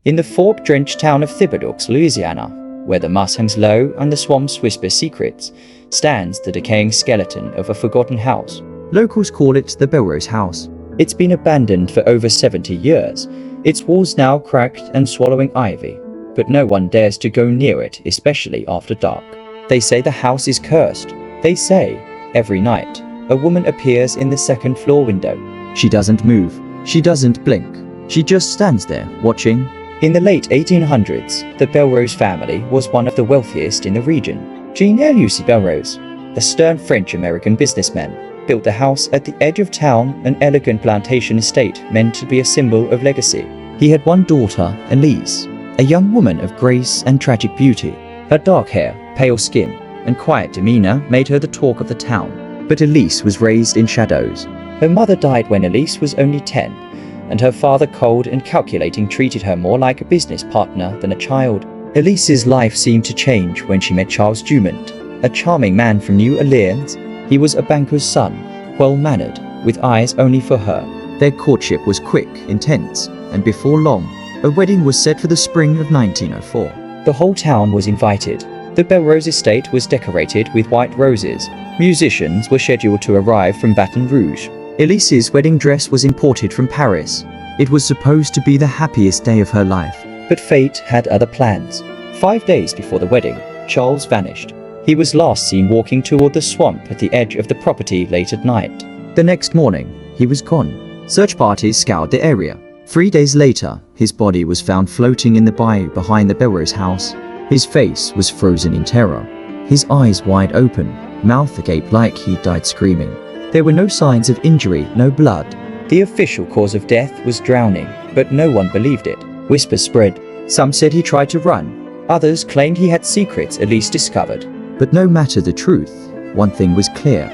In the fog-drenched town of Thibodaux, Louisiana, where the moss hangs low and the swamps whisper secrets, stands the decaying skeleton of a forgotten house. Locals call it the Belrose House. It's been abandoned for over 70 years, its walls now cracked and swallowing ivy, but no one dares to go near it, especially after dark. They say the house is cursed. They say, every night, a woman appears in the second-floor window. She doesn't move. She doesn't blink. She just stands there, watching. In the late 1800s, the Belrose family was one of the wealthiest in the region. Jean-Louis Belrose, a stern French-American businessman, built the house at the edge of town, an elegant plantation estate meant to be a symbol of legacy. He had one daughter, Elise, a young woman of grace and tragic beauty. Her dark hair, pale skin, and quiet demeanor made her the talk of the town. But Elise was raised in shadows. Her mother died when Elise was only 10, and her father, cold and calculating, treated her more like a business partner than a child. Elise's life seemed to change when she met Charles Dumont, a charming man from New Orleans. He was a banker's son, well-mannered, with eyes only for her. Their courtship was quick, intense, and before long, a wedding was set for the spring of 1904. The whole town was invited. The Belrose estate was decorated with white roses. Musicians were scheduled to arrive from Baton Rouge. Elise's wedding dress was imported from Paris. It was supposed to be the happiest day of her life. But fate had other plans. 5 days before the wedding, Charles vanished. He was last seen walking toward the swamp at the edge of the property late at night. The next morning, he was gone. Search parties scoured the area. 3 days later, his body was found floating in the bayou behind the Belrose house. His face was frozen in terror, his eyes wide open, mouth agape like he'd died screaming. There were no signs of injury, no blood. The official cause of death was drowning, but no one believed it. Whispers spread. Some said he tried to run. Others claimed he had secrets Elise discovered. But no matter the truth, one thing was clear.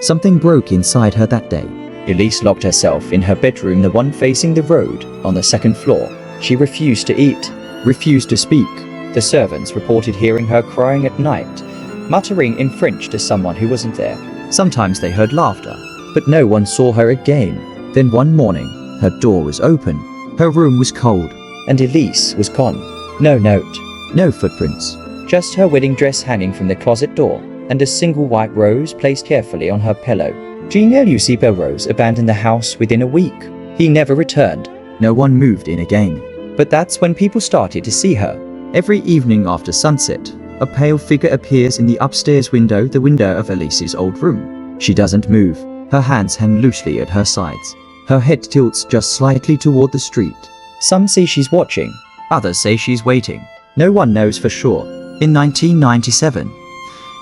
Something broke inside her that day. Elise locked herself in her bedroom, the one facing the road, on the second floor. She refused to eat, refused to speak. The servants reported hearing her crying at night, muttering in French to someone who wasn't there. Sometimes they heard laughter, but no one saw her again. Then one morning, her door was open. Her room was cold, and Elise was gone. No note, no footprints. Just her wedding dress hanging from the closet door, and a single white rose placed carefully on her pillow. Jean-Louis Belrose abandoned the house within a week. He never returned. No one moved in again. But that's when people started to see her. Every evening after sunset, a pale figure appears in the upstairs window, the window of Elise's old room. She doesn't move. Her hands hang loosely at her sides. Her head tilts just slightly toward the street. Some say she's watching. Others say she's waiting. No one knows for sure. In 1997,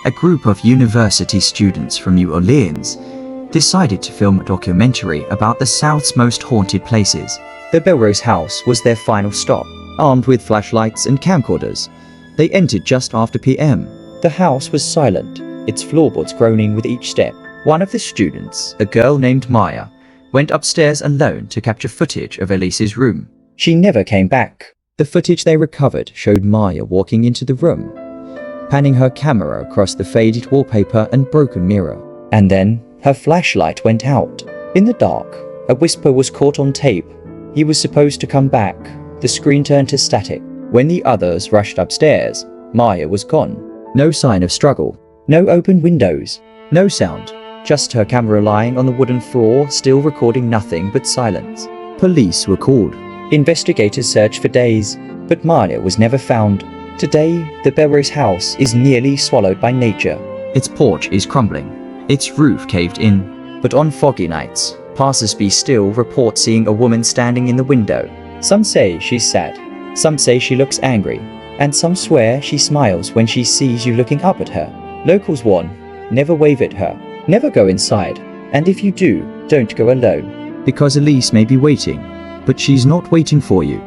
a group of university students from New Orleans decided to film a documentary about the South's most haunted places. The Belrose House was their final stop. Armed with flashlights and camcorders, they entered just after p.m. The house was silent, its floorboards groaning with each step. One of the students, a girl named Maya, went upstairs alone to capture footage of Elise's room. She never came back. The footage they recovered showed Maya walking into the room, panning her camera across the faded wallpaper and broken mirror. And then, her flashlight went out. In the dark, a whisper was caught on tape. He was supposed to come back. The screen turned to static. When the others rushed upstairs, Maya was gone. No sign of struggle. No open windows. No sound. Just her camera lying on the wooden floor, still recording nothing but silence. Police were called. Investigators searched for days, but Maya was never found. Today, the Belrose house is nearly swallowed by nature. Its porch is crumbling. Its roof caved in. But on foggy nights, passers-by still report seeing a woman standing in the window. Some say she's sad. Some say she looks angry. And some swear she smiles when she sees you looking up at her. Locals warn, never wave at her. Never go inside. And if you do, don't go alone. Because Elise may be waiting. But she's not waiting for you.